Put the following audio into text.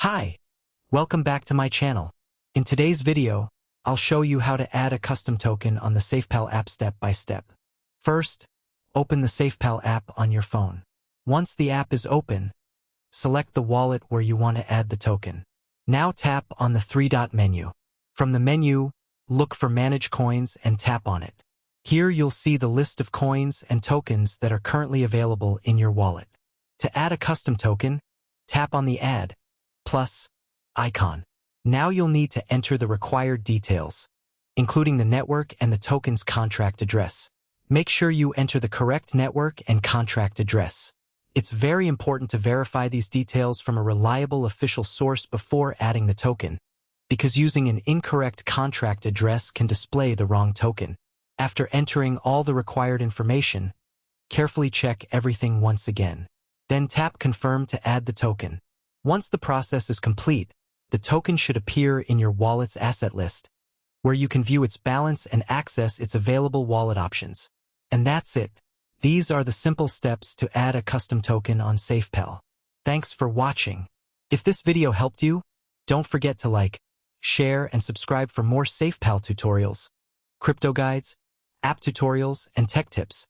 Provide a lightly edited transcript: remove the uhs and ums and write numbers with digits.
Hi, welcome back to my channel. In today's video, I'll show you how to add a custom token on the SafePal app step by step. First, open the SafePal app on your phone. Once the app is open, select the wallet where you want to add the token. Now tap on the three-dot menu. From the menu, look for Manage Coins and tap on it. Here you'll see the list of coins and tokens that are currently available in your wallet. To add a custom token, tap on the Add plus icon. Now you'll need to enter the required details, including the network and the token's contract address. Make sure you enter the correct network and contract address. It's very important to verify these details from a reliable official source before adding the token, because using an incorrect contract address can display the wrong token. After entering all the required information, carefully check everything once again. Then tap Confirm to add the token. Once the process is complete, the token should appear in your wallet's asset list, where you can view its balance and access its available wallet options. And that's it. These are the simple steps to add a custom token on SafePal. Thanks for watching. If this video helped you, don't forget to like, share, and subscribe for more SafePal tutorials, crypto guides, app tutorials, and tech tips.